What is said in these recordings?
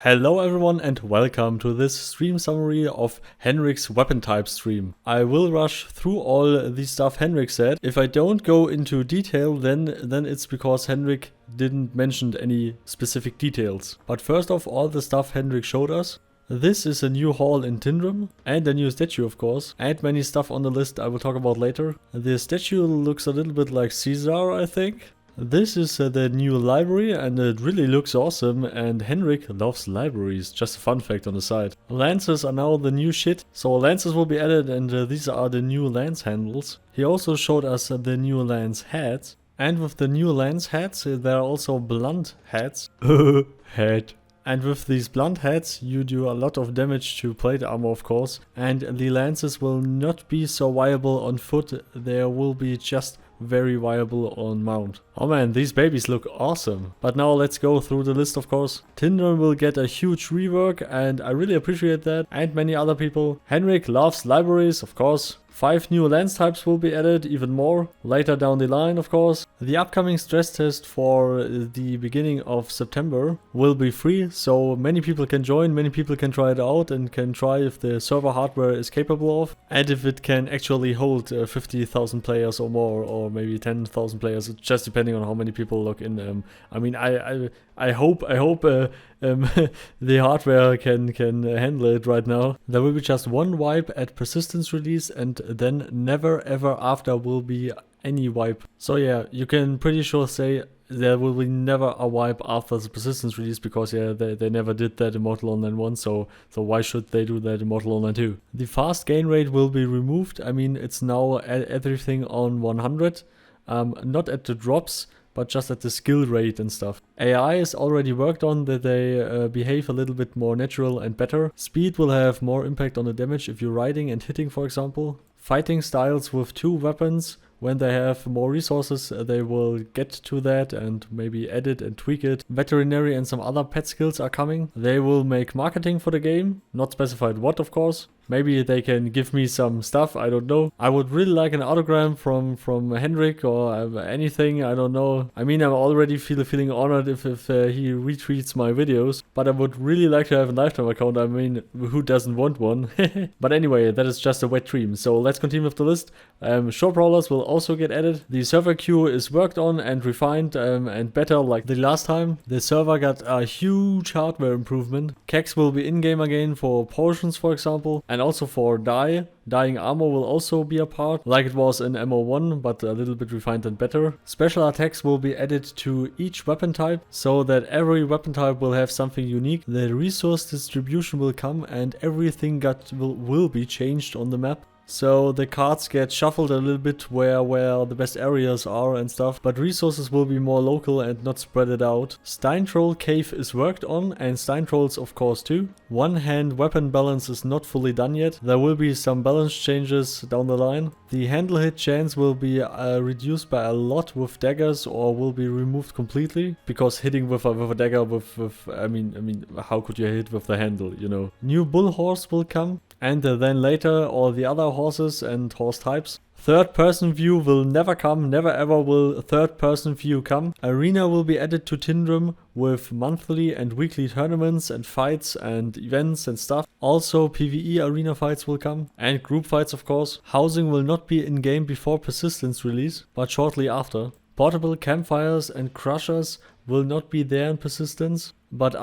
Hello everyone and welcome to this stream summary of Henrik's weapon type stream. I will rush through all the stuff Henrik said. If I don't go into detail then it's because Henrik didn't mention any specific details. But first of all the stuff Henrik showed us. This is a new hall in Tindrem and a new statue of course, and many stuff on the list I will talk about later. The statue looks a little bit like Caesar, I think. This is the new library and it really looks awesome, and Henrik loves libraries, just a fun fact on the side. Lances are now the new shit, so lances will be added, and these are the new lance handles. He also showed us the new lance heads, and with the new lance heads there are also blunt heads. Head. And with these blunt heads you do a lot of damage to plate armor of course, and the lances will not be so viable on foot, they will be just very viable on mount. Oh man, these babies look awesome. But now let's go through the list of course. Tindrem will get a huge rework and I really appreciate that, and many other people. Henrik loves libraries of course. 5 new lance types will be added, even more later down the line of course. The upcoming stress test for the beginning of September will be free, so many people can join, many people can try it out and can try if the server hardware is capable of, and if it can actually hold 50,000 players or more, or maybe 10,000 players, just depending on how many people log in. I mean, I hope the hardware can handle it right now. There will be just one wipe at persistence release, and then never ever after will be any wipe. So yeah, you can pretty sure say there will be never a wipe after the persistence release, because yeah, they never did that in Mortal Online 1, so why should they do that in Mortal Online 2? The fast gain rate will be removed. I mean, it's now everything on 100, not at the drops, but just at the skill rate and stuff. AI is already worked on, that they behave a little bit more natural and better. Speed will have more impact on the damage if you're riding and hitting, for example. Fighting styles with 2 weapons, when they have more resources they will get to that and maybe edit and tweak it. Veterinary and some other pet skills are coming. They will make marketing for the game, not specified what of course. Maybe they can give me some stuff, I don't know. I would really like an autogram from Henrik or anything, I don't know. I mean, I'm already feeling honored if he retweets my videos, but I would really like to have a lifetime account. I mean, who doesn't want one? But anyway, that is just a wet dream. So let's continue with the list. Shore brawlers will also get added. The server queue is worked on and refined and better like the last time. The server got a huge hardware improvement. Kegs will be in-game again for potions, for example, and also for dying armor will also be a part, like it was in MO1, but a little bit refined and better. Special attacks will be added to each weapon type, so that every weapon type will have something unique. The resource distribution will come and everything will be changed on the map. So the cards get shuffled a little bit where the best areas are and stuff, but resources will be more local and not spread it out. Steintroll Cave is worked on, and Steintrolls of course too. One-hand weapon balance is not fully done yet. There will be some balance changes down the line. The handle hit chance will be reduced by a lot with daggers, or will be removed completely, because hitting with a dagger I mean how could you hit with the handle, you know. New bull horse will come, and then later all the other horses and horse types. Third person view will never come, never ever will third person view come. Arena will be added to Tindrem with monthly and weekly tournaments and fights and events and stuff. Also PvE arena fights will come, and group fights of course. Housing will not be in game before persistence release, but shortly after. Portable campfires and crushers will not be there in persistence, but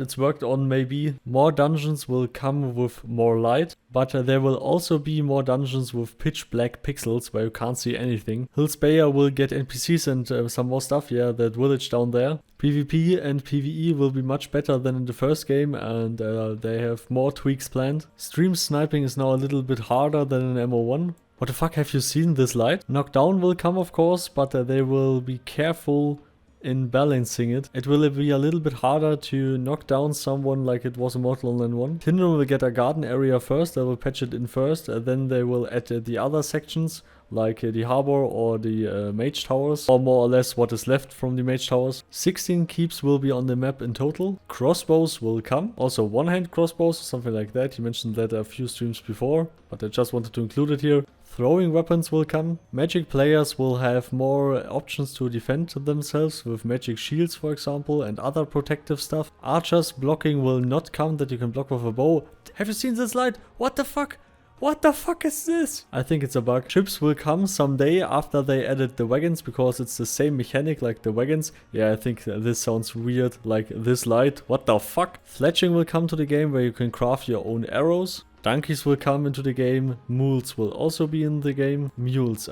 it's worked on maybe. More dungeons will come with more light, but there will also be more dungeons with pitch black pixels where you can't see anything. Hyllspeia will get NPCs and some more stuff, yeah, that village down there. PvP and PvE will be much better than in the first game, and they have more tweaks planned. Stream sniping is now a little bit harder than in MO1. What the fuck, have you seen this light? Knockdown will come of course, but they will be careful in balancing it. It will be a little bit harder to knock down someone like it was in Mortal Online 1. Tindrem will get a garden area first, they will patch it in first, then they will add the other sections like the harbor or the mage towers, or more or less what is left from the mage towers. 16 keeps will be on the map in total. Crossbows will come, also one-hand crossbows, something like that. You mentioned that a few streams before, but I just wanted to include it here. Throwing weapons will come. Magic players will have more options to defend themselves with magic shields, for example, and other protective stuff. Archers blocking will not come, that you can block with a bow. Have you seen this light? What the fuck? What the fuck is this? I think it's a bug. Ships will come someday after they added the wagons, because it's the same mechanic like the wagons. Yeah, I think this sounds weird, like this light. What the fuck? Fletching will come to the game, where you can craft your own arrows. Donkeys will come into the game. Mules will also be in the game. Mules.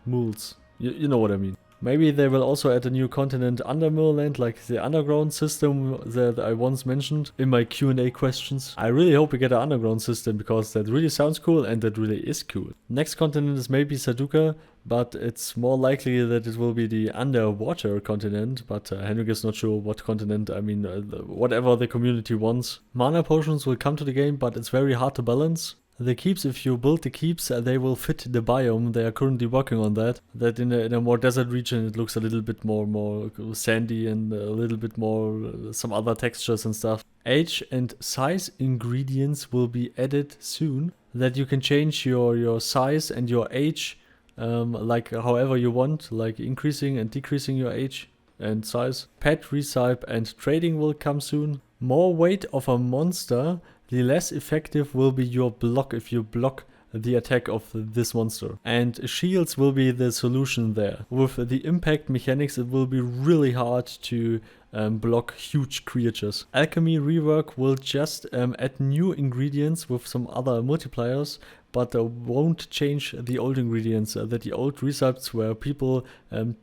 Mules. You know what I mean. Maybe they will also add a new continent under Mirrorland, like the underground system that I once mentioned in my Q&A questions. I really hope we get an underground system, because that really sounds cool and that really is cool. Next continent is maybe Saduka, but it's more likely that it will be the underwater continent, but Henrik is not sure what continent. I mean, whatever the community wants. Mana potions will come to the game, but it's very hard to balance. The keeps, if you build the keeps, they will fit the biome. They are currently working on that. That in a more desert region, it looks a little bit more sandy and a little bit more some other textures and stuff. Age and size ingredients will be added soon. That you can change your size and your age, like however you want, like increasing and decreasing your age and size. Pet, recipe and trading will come soon. More weight of a monster. The less effective will be your block if you block the attack of this monster. And shields will be the solution there. With the impact mechanics, it will be really hard to block huge creatures. Alchemy Rework will just add new ingredients with some other multipliers, but won't change the old ingredients. That the old recipes where people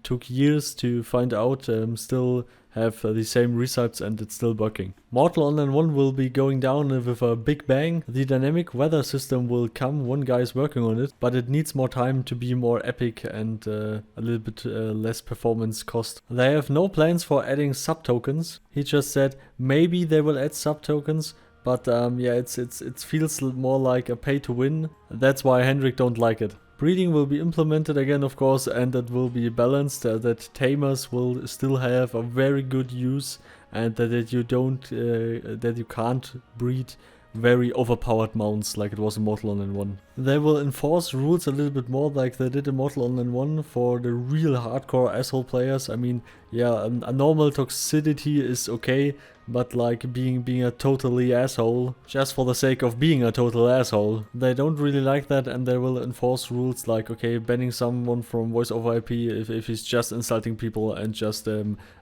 took years to find out still have the same recipes and it's still working. Mortal Online 1 will be going down with a big bang. The dynamic weather system will come, one guy is working on it, but it needs more time to be more epic and a little bit less performance cost. They have no plans for adding sub-tokens. He just said maybe they will add sub-tokens, but yeah, it feels more like a pay to win. That's why Henrik don't like it. Breeding will be implemented again, of course, and it will be balanced, that tamers will still have a very good use, and that you can't breed very overpowered mounts like it was in Mortal Online 1. They will enforce rules a little bit more like they did in Mortal Online 1 for the real hardcore asshole players. I mean, yeah, a normal toxicity is okay, but like being a totally asshole just for the sake of being a total asshole, they don't really like that, and they will enforce rules like, okay, banning someone from voice over IP if he's just insulting people and just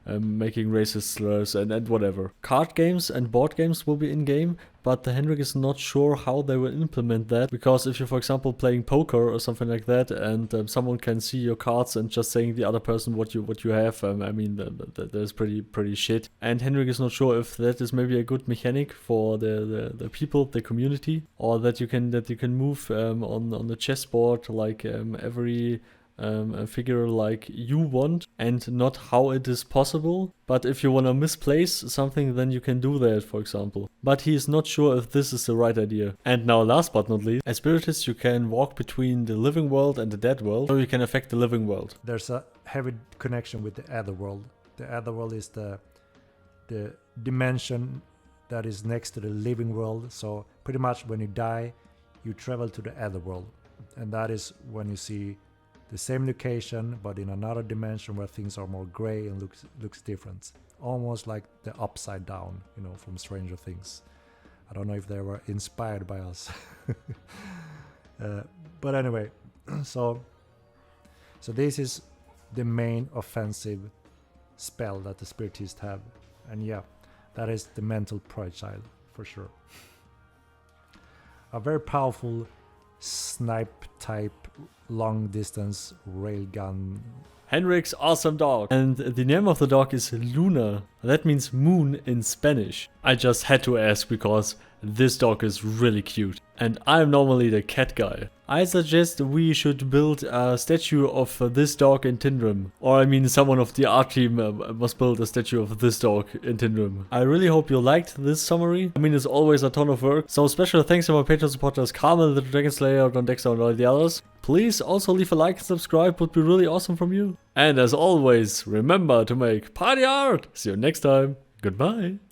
making racist slurs and whatever. Card games and board games will be in game, but Henrik is not sure how they will implement that, because if you're, for example, playing poker or something like that, and someone can see your cards and just saying the other person what you have, I mean, that is pretty shit. And Henrik is not sure if that is maybe a good mechanic for the people, the community, or that you can move on the chessboard like every a figure like you want, and not how it is possible. But if you want to misplace something, then you can do that, for example. But he is not sure if this is the right idea. And now last but not least, as Spiritist you can walk between the living world and the dead world, so you can affect the living world. There's a heavy connection with the other world. The other world is the dimension that is next to the living world. So pretty much when you die, you travel to the other world. And that is when you see the same location, but in another dimension where things are more gray and looks different. Almost like the upside down, you know, from Stranger Things. I don't know if they were inspired by us. But anyway, so this is the main offensive spell that the Spiritists have. And yeah, that is the mental projectile for sure. A very powerful snipe type long distance railgun. Henrik's awesome dog. And the name of the dog is Luna. That means moon in Spanish. I just had to ask because this dog is really cute. And I'm normally the cat guy. I suggest we should build a statue of this dog in Tindrem. Or I mean, someone of the art team must build a statue of this dog in Tindrem. I really hope you liked this summary. I mean, it's always a ton of work. So special thanks to my Patreon supporters Carmel, the Dragon Slayer, Don Dexter and all the others. Please also leave a like and subscribe, would be really awesome from you. And as always, remember to make party art! See you next time. Goodbye.